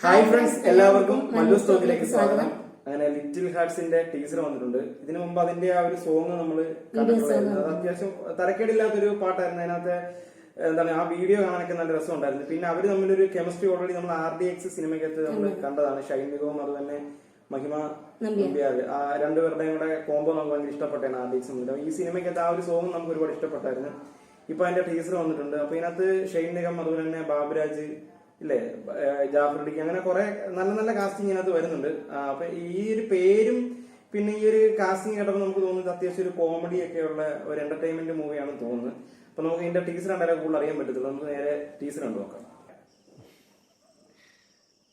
Hi friends, എല്ലാവർക്കും മല്ലു സ്റ്റോക്കിലേക്ക് സ്വാഗതം. അങ്ങനെ ലിറ്റിൽ ഹാർട്സിന്റെ ടീസർ വന്നിട്ടുണ്ട്. ഇതിനു മുമ്പ് അതിന്റെ ആ ഒരു സോങ് നമ്മൾ കണ്ടിട്ടുണ്ടായിരുന്നു. അത് അത്യാവശ്യം തരക്കേടില്ലാത്തൊരു പാട്ടായിരുന്നു. അതിനകത്ത് എന്താണ് ആ വീഡിയോ കാണാനൊക്കെ നല്ല രസമുണ്ടായിരുന്നു. പിന്നെ അവര് തമ്മിലൊരു കെമിസ്ട്രി ഓൾറെഡി നമ്മൾ RDX സിനിമയ്ക്കകത്ത് നമ്മൾ കണ്ടതാണ്. ഷൈൻ നിഗവും അതുതന്നെ മഹിമ നമ്പ്യാർ, ആ രണ്ടുപേരുടെയും കൂടെ കോംബോ നമുക്ക് ഭയങ്കര ഇഷ്ടപ്പെട്ടാണ് RDX. ഈ സിനിമയ്ക്കകത്ത് ആ ഒരു സോങ് നമുക്ക് ഒരുപാട് ഇഷ്ടപ്പെട്ടായിരുന്നു. ഇപ്പൊ അതിന്റെ ടീസർ വന്നിട്ടുണ്ട്. അപ്പൊ ഇതിനകത്ത് ഷൈൻ നിഗം, അതുപോലെ തന്നെ ബാബുരാജ്, ഇല്ലേ, ജാഫർഡിക്ക്, അങ്ങനെ കുറെ നല്ല നല്ല കാസ്റ്റിംഗ് ഇതിനകത്ത് വരുന്നുണ്ട്. അപ്പൊ ഈ ഒരു പേരും പിന്നെ ഈ ഒരു കാസ്റ്റിംഗ് കേട്ടപ്പോൾ നമുക്ക് തോന്നുന്നത് അത്യാവശ്യം ഒരു കോമഡി ഒക്കെ ഉള്ള ഒരു എന്റർടൈൻമെന്റ് മൂവിയാണെന്ന് തോന്നുന്നത്. അപ്പൊ നമുക്ക് ഇതിന്റെ ടീസർ കണ്ടാലേ കൂടുതൽ അറിയാൻ പറ്റത്തുള്ളൂ. നമുക്ക് നേരെ ടീസർ കണ്ടു നോക്കാം.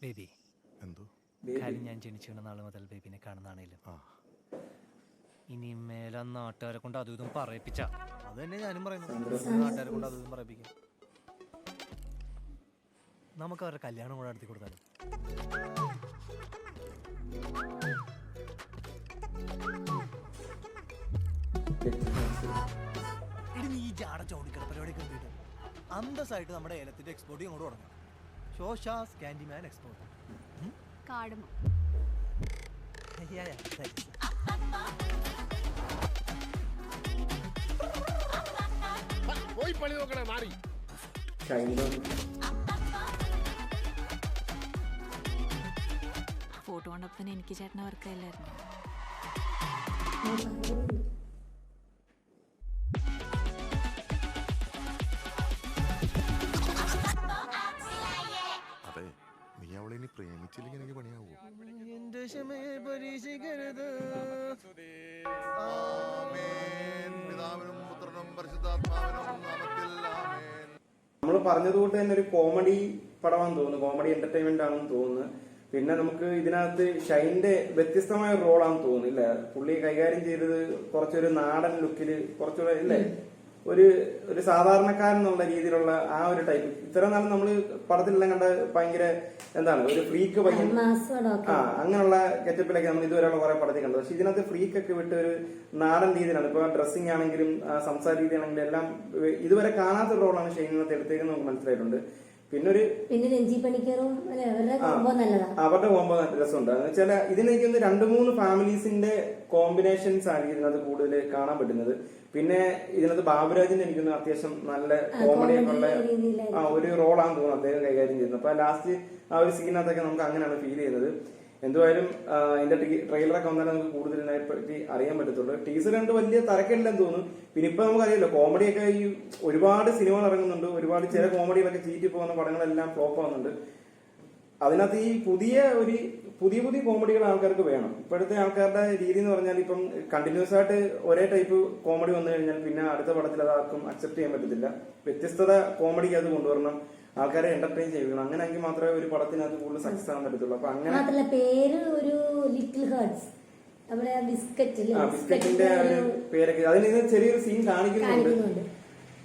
ബേബി, ഞാൻ ജനിച്ചിരുന്ന നാള് മുതൽ ബേബിനെ കാണുന്നതാണേലും ഇനി മേലെ നാട്ടുകാരെ കൊണ്ട് അതും ഇതും പറയിപ്പിച്ച അത് തന്നെ ഞാനും പറയുന്നു. നാട്ടുകാരെ കൊണ്ട് അതും പറയിപ്പിക്കും. നമുക്ക് അവരുടെ കല്യാണം കൂടെ നടത്തി കൊടുത്താലും. ഇനി ഈ ജാട ചോടിക്കട പരിപാടി കണ്ടിട്ട് അന്തസ്സായിട്ട് നമ്മുടെ ഏലത്തിന്റെ എക്സ്പോർട്ട് ഇങ്ങോട്ട് തുടങ്ങാം. ഷോഷാസ് കാൻഡിമാൻ എക്സ്പോർട്ട്. പോയി പണി നോക്കണേ മാറി. ഫോട്ടോ കണ്ടപ്പോൾ എനിക്ക് ചേട്ടനെ വർക്കല്ലായിരുന്നു. അതെ, നീ അവളെ ഇനി പ്രേമിച്ചില്ലെങ്കിൽ എനിക്ക് പണിയാവോ? എന്റെ ക്ഷമയെ പരീക്ഷിക്കരുത്. പിതാവിനും പുത്രനും പരിശുദ്ധാത്മാവിനും നാമത്തിൽ ആമേൻ. നമ്മൾ പറഞ്ഞതുകൊണ്ട് തന്നെ ഒരു കോമഡി പടമാണെന്ന് തോന്നുന്നു, കോമഡി എന്റർടൈൻമെന്റ് ആണെന്ന് തോന്നുന്നു. പിന്നെ നമുക്ക് ഇതിനകത്ത് ഷൈന്റെ വ്യത്യസ്തമായ ഒരു റോളാണെന്ന് തോന്നുന്നു, ഇല്ലേ? പുള്ളി കൈകാര്യം ചെയ്തത് കുറച്ചൊരു നാടൻ ലുക്കില്, കുറച്ചുകൂടെ ഇല്ലേ, ഒരു ഒരു സാധാരണക്കാരൻ എന്നുള്ള രീതിയിലുള്ള ആ ഒരു ടൈപ്പ്. ഇത്ര നാളും നമ്മള് പടത്തിലെല്ലാം കണ്ട ഭയങ്കര എന്താണ് ഒരു ഫ്രീക്ക് പയ്യൻ, അങ്ങനെയുള്ള ഗെറ്റപ്പിലൊക്കെ നമ്മൾ ഇതുവരെയുള്ള കുറെ പടത്തിൽ കണ്ടത്. പക്ഷെ ഇതിനകത്ത് ഫ്രീക്ക് ഒക്കെ വിട്ട് ഒരു നാടൻ രീതിയിലാണ്. ഇപ്പൊ ഡ്രസ്സിംഗ് ആണെങ്കിലും സംസാര രീതി ആണെങ്കിലും എല്ലാം ഇതുവരെ കാണാത്ത റോളാണ് ഷൈനിനകത്ത് എടുത്തേക്കുന്നത് നമുക്ക് മനസ്സിലായിട്ടുണ്ട്. പിന്നെ രഞ്ജി പണിക്കറും അവരുടെ കോംബോ രസമുണ്ട്. എന്ന് വെച്ചാൽ ഇതിലേക്ക് 2-3 ഫാമിലീസിന്റെ കോമ്പിനേഷൻസ് ആണ് ഇതിനകത്ത് കൂടുതൽ കാണാൻ പറ്റുന്നത്. പിന്നെ ഇതിനകത്ത് ബാബുരാജിന്റെ എനിക്കൊന്ന് അത്യാവശ്യം നല്ല കോമഡി ഒക്കെ ഉള്ള ഒരു റോളാണെന്ന് തോന്നുന്നു അദ്ദേഹം കൈകാര്യം ചെയ്യുന്നത്. അപ്പൊ ലാസ്റ്റ് ആ ഒരു സീനകത്തൊക്കെ നമുക്ക് അങ്ങനെയാണ് ഫീൽ ചെയ്യുന്നത്. എന്തുവായാലും ഇതിന്റെ ട്രെയിലറൊക്കെ വന്നാലും നമുക്ക് കൂടുതൽ ഇതിനെപ്പറ്റി അറിയാൻ പറ്റത്തുള്ളൂ. ടീസർ കണ്ട് വലിയ തരക്കില്ലെന്ന് തോന്നുന്നു. പിന്നെ ഇപ്പൊ നമുക്കറിയാലോ, കോമഡിയൊക്കെ ഈ ഒരുപാട് സിനിമകൾ ഇറങ്ങുന്നുണ്ട്. ഒരുപാട് ചില കോമഡികളൊക്കെ ചീറ്റി പോകുന്ന പടങ്ങളെല്ലാം ഫ്ലോപ്പ് ആവുന്നുണ്ട്. അതിനകത്ത് ഈ പുതിയ കോമഡികൾ ആൾക്കാർക്ക് വേണം. ഇപ്പോഴത്തെ ആൾക്കാരുടെ രീതി എന്ന് പറഞ്ഞാൽ ഇപ്പം കണ്ടിന്യൂസ് ആയിട്ട് ഒരേ ടൈപ്പ് കോമഡി വന്നു കഴിഞ്ഞാൽ പിന്നെ അടുത്ത പടത്തിൽ അത് ആർക്കും അക്സെപ്റ്റ് ചെയ്യാൻ പറ്റത്തില്ല. വ്യത്യസ്തത കോമഡിക്ക് അത് കൊണ്ടുവരണം, ആൾക്കാരെ എന്റർടൈൻ ചെയ്യണം. അങ്ങനെയെങ്കിൽ മാത്രമേ ഒരു പടത്തിനകത്ത് കൂടുതൽ സക്സസ് ആകാൻ പറ്റത്തുള്ളൂ. അപ്പൊ അങ്ങനെ പേര് ഒരു ലിറ്റിൽ ഹാർട്സ്, ബിസ്ക്കറ്റിന്റെ ഒരു പേരൊക്കെ അതിന് ചെറിയൊരു സീൻ കാണിക്കുന്നുണ്ട്.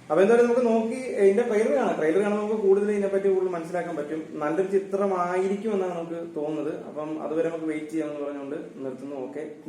അപ്പൊ എന്തായാലും നമുക്ക് നോക്കി ഇതിന്റെ ട്രെയിലർ കാണാൻ നമുക്ക് കൂടുതൽ ഇതിനെപ്പറ്റി കൂടുതൽ മനസ്സിലാക്കാൻ പറ്റും. നല്ലൊരു ചിത്രമായിരിക്കും എന്നാണ് നമുക്ക് തോന്നുന്നത്. അപ്പം അതുവരെ നമുക്ക് വെയിറ്റ് ചെയ്യാമെന്ന് പറഞ്ഞുകൊണ്ട് നിർത്തുന്നു. Okay, by.